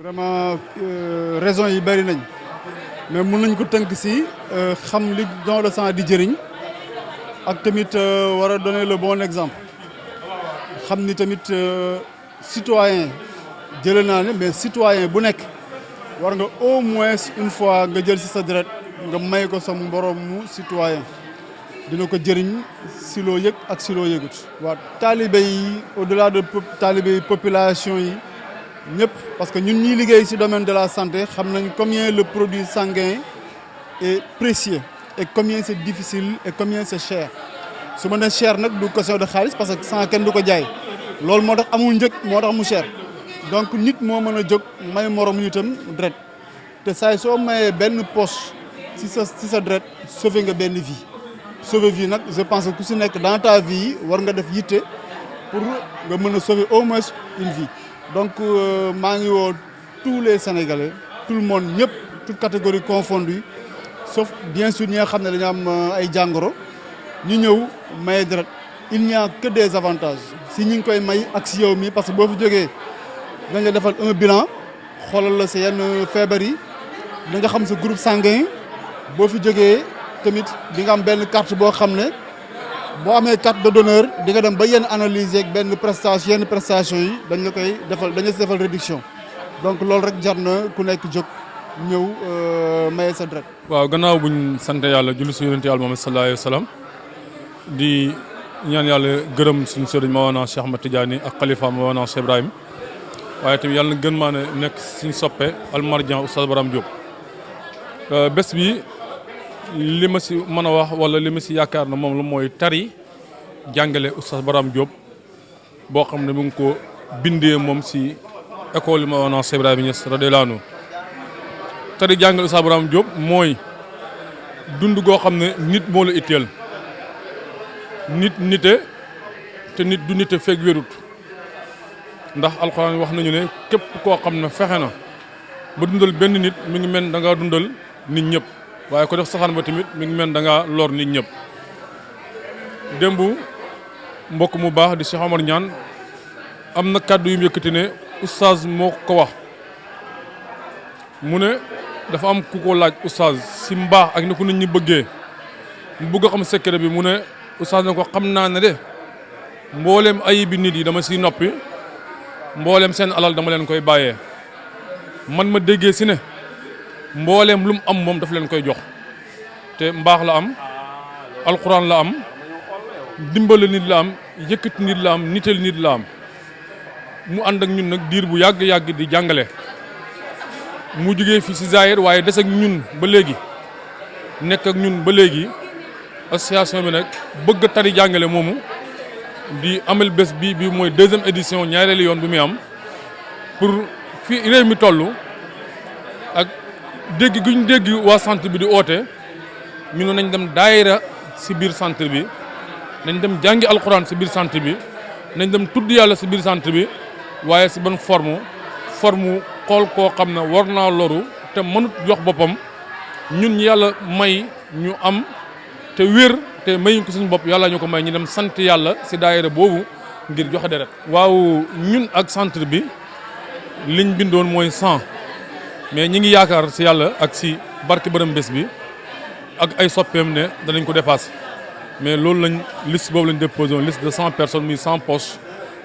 vraiment raison yi bari nañ mais mun nañ ko tënk si xam li don de sang di jëriñ ak tamit war a donner le bon exemple xam ni tamit citoyen jëlee naa ne mais citoyen bu nekk war nga au moins une fois nga jël si sa deret nga may ko sa moroomu citoyen dina ko jëriñ si loo yëg ak si loo yëgut. waaw taalibe yi au-delà de taalibe yi population yi ñëpp parce que ñun ñuy liggéey si domaine de la santé xam nañ combien le produit sanguin est précieux et combien c'est difficile et combien c'est cher su ma nee cher nag du question de xaalis parce que sang kenn du ko jaay loolu moo tax amul njëg moo tax mu cher donc nit moo mën a jóg may moroom nitam deret te saay soo mayee benn poche si sa deret sauver nga benn vie. sauver vie nag je pense que ku si nekk dans ta vie war nga def yitte pour nga mën a sauver au moins une vie donc maa ngi woo tous les Sénégalais tout le monde ñëpp toute catégorie confondue sauf bien sûr ñi nga xam ne dañu am ay jàngoro ñu ñëw maye deret il n'y a que des avantages si ñi ngi koy may ak si yow mi parce que boo fi jógee dañ la defal un bilan xoolal la sa yenn feebar yi da nga xam sa groupe sanguin boo fi jógee tamit di nga am benn carte boo xam ne boo amee carte de donneur di nga dem ba yenn analyse ak benn prestation yenn prestation yi dañ la koy defal dañ la si defal réduction donc loolu rek jar na ku nekk jóg ñëw maye sa deret. waaw gannaaw buñ sant yàlla julli si yonent yàlla Muhammad sallallahu alayhi wa sallam di ñaan yàlla gërëm suñu sëriñ Maolana Cheikh Ahmed Tidiane ak xalifa Maolana Cheikh Ibrahim waaye tamit yàlla na gën maa ne nekk suñu soppe almardian Oustaz Barham Diop bés bi li ma si mën a wax wala li ma si yaakaar na moom la mooy tari jàngale Oustaz Barham Diop boo xam ne mu ngi ko bindee moom si école yi Maolana Cheikh Ibrahima Niass radiyallahu anhu tari jàngale Oustaz Barham Diop mooy dund goo xam ne nit moo la itteel nit nite te nit du nite fekk wérut ndax alxuraan wax nañu ne képp koo xam ne fexe na ba dundal benn nit mi ngi mel da ngaa dundal nit ñëpp waaye ko def saxaan ba tamit mi ngi mel da ngaa lor nit ñëpp. démb mbokk mu baax di Cheikh Omar Niane am na kàddu yu mu yëkkati ne oustaz moo ko wax mu ne dafa am ku ko laaj oustaz si mbaax ak ni ko nit ñi bëggee mu bëgg a xam secret bi mu ne oustaz ne ko xam naa ne de mboolem ayibi nit yi dama siy noppi mboolem seen alal dama leen koy bàyyee man ma déggee si ne mboolem lu mu am moom daf leen koy jox te mbaax la am alxuraan la am dimbale nit la am yëkkati nit la am nitel nit la am mu ànd ak ñun nag diir bu yàgg-yàgg di jàngale mu jugee fi si Zaïre waaye des ak ñun ba léegi nekk ak ñun ba léegi association bi nag bëgg tari jàngale moomu di amal bés bi mooy 2e édition ñaareelu yoon bu muy am pour fi réew mi toll ak dégg gu ñu dégg waa centre bi di oote ñu ne nañ dem daayira si biir centre bi nañ dem jàngi alxuraan si biir centre bi nañ dem tudd yàlla si biir centre bi waaye si ban forme xool koo xam ne war naa loru te mënut jox boppam ñun yàlla may ñu am te wér te mayuñ ko suñu bopp yàlla ñu ko may ñu dem sant yàlla si daayira boobu ngir joxe deret. waaw ñun ak centre bi liñ bindoon mooy 100 mais ñi ngi yaakaar si yàlla ak si barke bërëm bés bi ak ay soppeem ne danañ ko dépassé mais loolu lañ liste boobu lañ déposé woon liste de 100 personnes muy 100 poches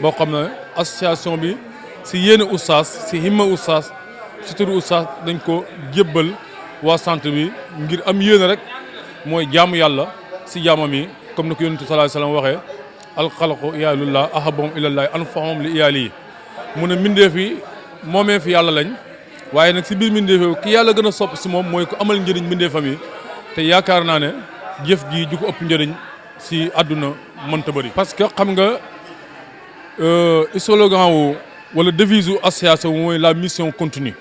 boo xam ne association bi si yéene oustaz si himma oustaz si turu oustaz dañ ko jébbal waa centre bi ngir am yéene rek mooy jaamu yàlla si jaamam yi comme ni ko yonent sallallahu alayhi wasallam waxee alxalqu iyaalullah ahabahum ilallahi anfahum li iyaali yi mu ne mbindeef yi moomee fi yàlla lañ waaye nag si biir mbindeef yi ki yàlla gën a sopp si moom mooy ku amal njëriñ mbindeefam yi te yaakaar naa ne jëf ji ju ko ëpp njëriñ si àdduna mënta bëri. parce que xam nga slogan wu wala devise u association mooy la mission continue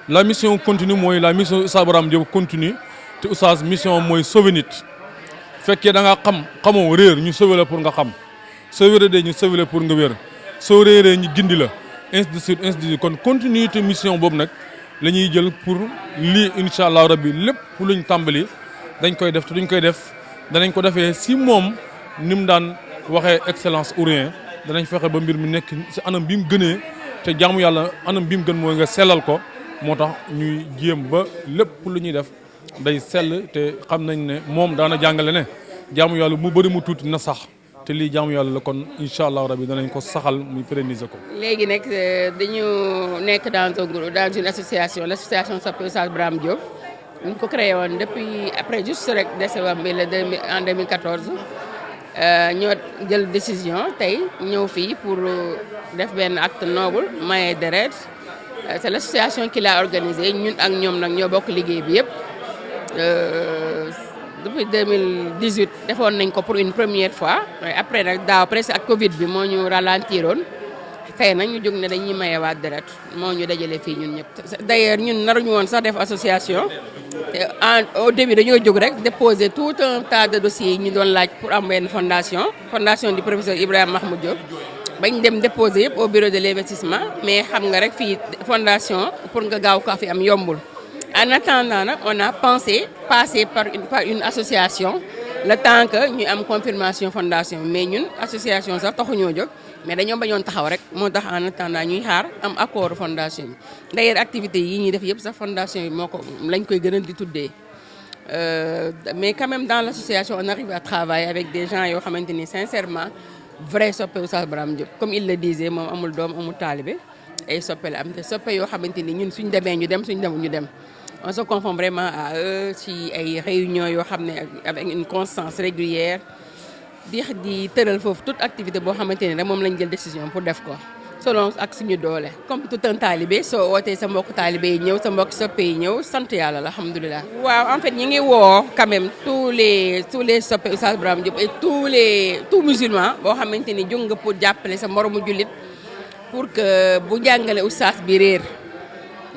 la mission continue mooy la mission Oustaz Barham Diop continue te oustaz mission mooy sauver nit fekkee da nga xamoo réer ñu sauver la pour nga xam soo wéradee ñu sauver la pour nga wér soo réeree ñu gindi la ainsi de suite kon continuité mission boobu nag la ñuy jël pour lii incha allah rabbi lépp luñ tàmbali dañ koy def te duñ koy def danañ ko defee si moom ni mu daan waxee excellence ou rien danañ fexe ba mbir mi nekk si anam bi mu gënee te jaamu yàlla anam bi mu gën mooy nga sellal ko moo tax ñuy jéem ba lépp lu ñuy def day sell te xam nañ ne moom daana jàngale ne jaamu yàlla mu bëri mu tuuti na sax te lii jaamu yàlla la kon incha allah rabi danañ ko saxal muy pérenniser ko. léegi nag dañu nekk dans un groupe dans une association l'association s'appelle Oustaz Braham Diop ñu ko créé woon depuis après juste rek décembre bi en 2014 ñoo jël décision tey ñëw fii pour def benn acte noble maye deret c'est l'association qui l'a organisé ñun ak ñoom nag ñoo bokk liggéey bi yëpp. Depuis 2018 defoon nañ ko pour une première fois après nag daaw presque ak Covid bi moo ñu ralentiroon tey nag ñu jóg ne dañuy mayewaat deret moo ñu dajale fii ñun ñëpp. D'ailleurs ñun naruñu woon sax def association au début dañoo jóg rek déposer tout un tas de dossiers yi ñu doon laaj pour am benn fondation du professeur Ibrahima Mahmoud Diop bañ dem déposer yëpp au bureau de l'investissement mais xam nga rek fii fondation pour nga gaaw ko fi am yombul. En attendant nag on a pensé passer par une association le temps que ñu am confirmation fondation mais ñun association sax taxuñoo jóg mais dañoo bañoon taxaw rek moo tax en attendant ñuy xaar am accord fondation bi. D'ailleurs activités yi ñuy def yëpp sax fondation bi moo ko lañ koy gën a di tuddee mais quand même dans l'association on arrive à travailler avec des gens yoo xamante ni sincèrement vrai soppe Oustaz Braham Diop comme il le disait moom amul doom amul taalibe ay soppe la am te soppe yoo xamante ni ñun suñ demee ñu dem suñ demul ñu dem. On se confond vraiment à eux ci ay réunions yoo xam ne avec une constance régulière di tëral foofu toute activité boo xamante ne rek moom lañ jël décision pour def ko selon ak suñu doole. Comme tout un talibé soo wootee sa mbokk talibé yi ñëw sa mbokk soppe yi ñëw sant yàlla la alhamdulilah. waaw en fait ñi ngi woo quand même tous les soppe Oustaz Braham Diop et tout musulman boo xamante ni jóg nga pour jàppale sa moromu jullit pour que bu jàngale oustaz bi réer.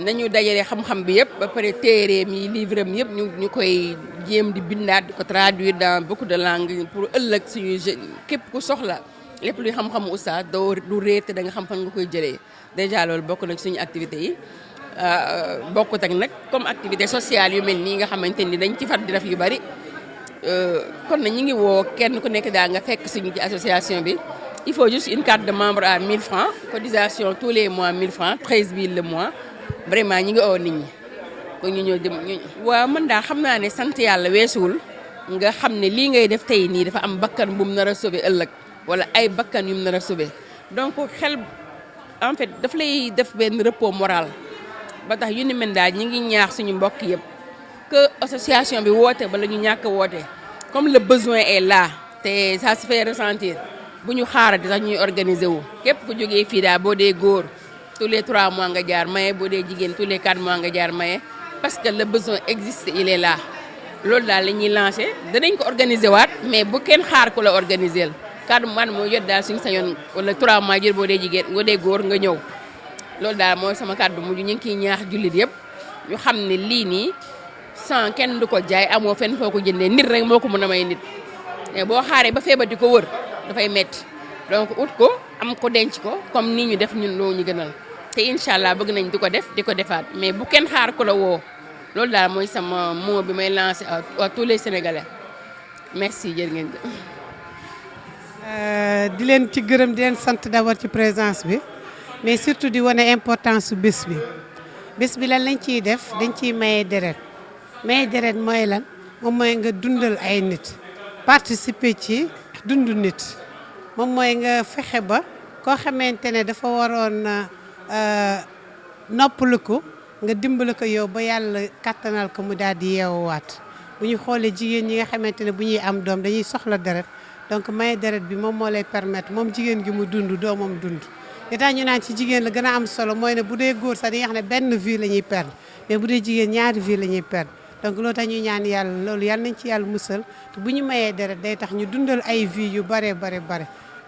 nañu dajale xam-xam bi yëpp ba pare téereem yi livre am yëpp ñu koy jéem di bindaat di ko traduire dans beaucoup de langues pour ëllëg suñu képp ku soxla lépp luy xam-xamu oustaz doo du réer te da nga xam fan nga koy jëlee déjà loolu bokk na suñu activités yi bokkut ak nag comme activité sociale yu mel nii nga xamante ni dañ ci fat di def yu bari kon na ñu ngi woo kenn ku nekk daa nga fekk suñu ci association bi il faut juste une carte de membre à 1000 francs cotisation tous les mois 1000 francs 13 000 le mois vraiment ñi ngi oo nit ñi ko ñu ñëw dem ñu. waaw man daa xam naa ne sant yàlla weesuwul nga xam ne lii ngay def tey nii dafa am bakkan bu mu nar a sauver ëllëg wala ay bakkan yu mu nar a sauver donc xel en fait daf lay def benn repos moral ba tax yu ni mel daal ñi ngi ñaax suñu mbokk yëpp que association bi woote bala ñu ñàkk a woote comme le besoin est là te ça se fait ressentir bu ñu xaarati sax ñuy organiser wu képp ku jógee fii daal boo dee góor. tous les 3 mois nga jaar maye boo dee jigéen tous les 4 mois nga jaar maye parce que le besoin existe il est là loolu daal la ñuy lancé danañ ko organiser waat mais bu kenn xaar ku la organiser 4 mois moo jot daal suñu sañoon wala 3 mois jël boo dee jigéen boo dee góor nga ñëw loolu daal mooy sama kàddu mujj ñu ngi ciy ñaax jullit yëpp ñu xam ne lii nii sans kenn du ko jaay amoo fenn foo ko jëndee nit rek moo ko mën a may nit mais boo xaaree ba feebar di ko wër dafay metti donc ut ko am ko denc ko comme nii ñu def ñun loo ñu gënal. te incha allah bëgg nañ di ko defaat mais bu kenn xaar ko la woo loolu daal mooy sama mot bi may lancer à tous les sénégalais merci jërë ngeen jëf. di leen ci gërëm di leen sant d'abord ci présence bi mais surtout di wane importance su bés bi lan lañ ciy def dañ ciy maye deret mooy lan moom mooy nga dundal ay nit participer ci dundu nit moom mooy nga fexe ba koo xamante ne dafa waroon. noppalu ko nga dimbali ko yow ba yàlla kattanal ko mu daal di yeewaat bu ñu xoolee jigéen ñi nga xamante ne bu ñuy am doom dañuy soxla deret donc maye deret bi moom moo lay permettre moom jigéen gi mu dund doomam dund. li tax ñu naan ci jigéen la gën a am solo mooy ne bu dee góor sax dañuy wax ne benn vie la ñuy perdre mais bu dee jigéen ñaari vie la ñuy perdre donc loolu tax ñuy ñaan yàlla loolu yal nañ ci yàlla musal te bu ñu mayee deret day tax ñu dundal ay vie yu bare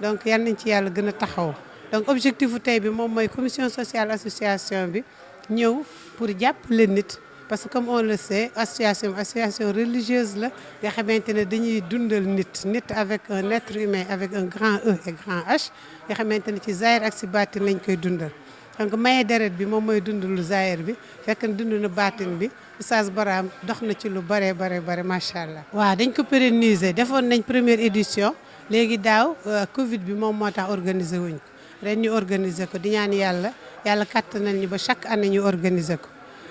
donc yal nañ ci yàlla gën a taxaw. donc objectif bu tey bi moom mooy commission sociale association bi ñëw pour jàppale nit parce que comme on le sait association religieuse la nga xamante ne dañuy dundal nit avec un être humain avec un grand E et grand H nga xamante ne ci zahir ak si baatin lañ koy dundal donc maye deret bi moom mooy dundal zahir bi fekk na dund na baatin bi Oustaz Braham dox na ci lu bare macha allah. waaw dañ ko pérenniser defoon nañ première édition léegi daaw Covid bi moom moo tax organiser wuñ ko ren ñu organiser ko di ñaan yàlla yàlla kattanal ñu ba chaque année ñu organiser ko.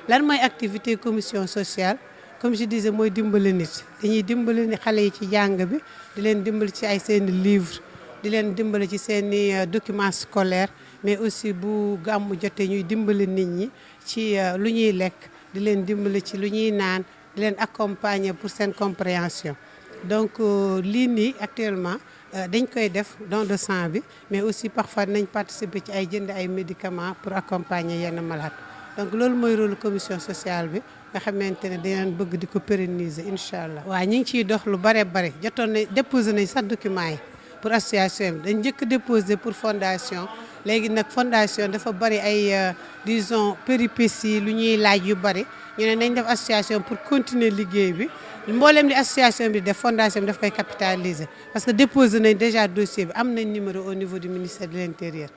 lan mooy activité commission sociale comme je disais mooy dimbali nit dañuy dimbali ni xale yi ci jàng bi di leen dimbali ci ay seeni livre di leen dimbali ci seeni documents scolaires mais aussi bu gàmmu jotee ñuy dimbali nit ñi ci lu ñuy lekk di leen dimbali ci lu ñuy naan di leen accompagner pour seen compréhension donc lii nii actuellement dañ koy def don de sang bi mais aussi parfois nañ participer ci ay jënd ay médicaments pour accompagner yenn malades donc loolu mooy rôle commission sociale bi nga xamante ne dinañ bëgg di ko pérenniser incha allah. waaw ñu ngi ciy dox lu bare jotoon na déposé nañ sax documents yi pour association bi dañ njëkk déposé pour fondation léegi nag fondation dafa bari ay disons péripéties lu ñuy laaj yu bari ñu ne nañ def association pour continuer liggéey bi mboolem di association bi def fondation bi daf koy capitaliser parce que déposé nañ déjà dossier bi am nañ numéro au niveau du ministère de l'intérieur.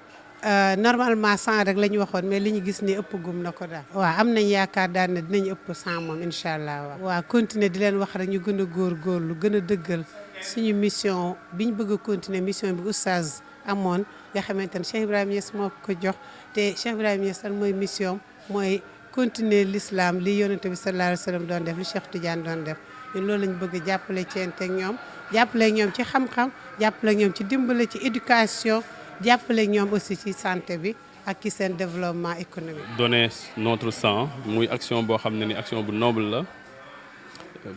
Normalement 100 rek la ñu waxoon mais li ñu gis ni ëpp gum na ko daal. waaw am nañ yaakaar daal ne dinañ ëpp 100 moom incha allah. waaw continuer di leen wax rek ñu gën a góorgóorlu gën a dëggal suñu mission bi ñu bëgg a continuer mission bi oustaz amoon nga xamante ne Cheikh Ibrahima Niass moo ko jox te Cheikh Ibrahima Niass lan mooy mission mooy continuer l'islam li yonent bi sallallahu alayhi wa sallam doon def li Cheikh Tidiane doon def ñun loolu lañ bëgg jàppale ceente ak ñoom jàppale ak ñoom ci xam-xam jàppale ak ñoom ci dimbale ci éducation. jàppale ñoom aussi ci santé bi ak ci seen développement économique. donner notre sang muy action boo xam ne ni action bu noble la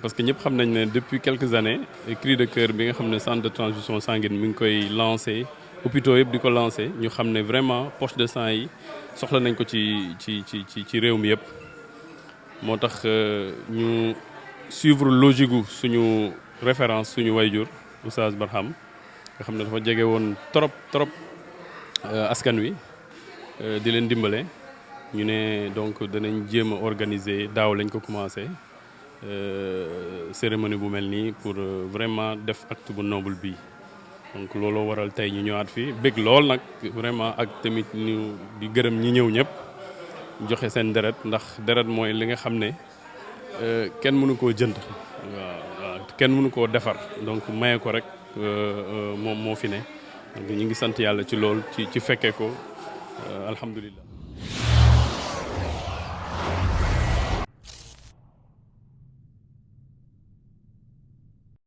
parce que ñëpp xam nañ ne depuis quelques années cri de cœur bi nga xam ne centre de transfusion sanguine mi ngi koy lancé hôpitaux yëpp di ko lancé ñu xam ne vraiment poche de sang yi soxla nañ ko ci réew mi yëpp. moo tax ñu suivre logique gu suñu référence suñu wayjur Oustaz Barham nga xam ne dafa jege woon trop askan wi di leen dimbale ñu ne donc danañ jéem a organiser daaw lañ ko commencé cérémonie bu mel nii pour vraiment def acte bu noble bii donc looloo waral tey ñu ñëwaat fii bëgg lool nag vraiment ak tamit ñu di gërëm ñi ñëw ñëpp joxe seen deret ndax deret mooy li nga xam ne kenn mënu koo jënd waaw kenn mënu koo defar donc maye ko rek moom moo fi ne donc ñu ngi sant yàlla ci lool ci fekkee ko alhamdulilah.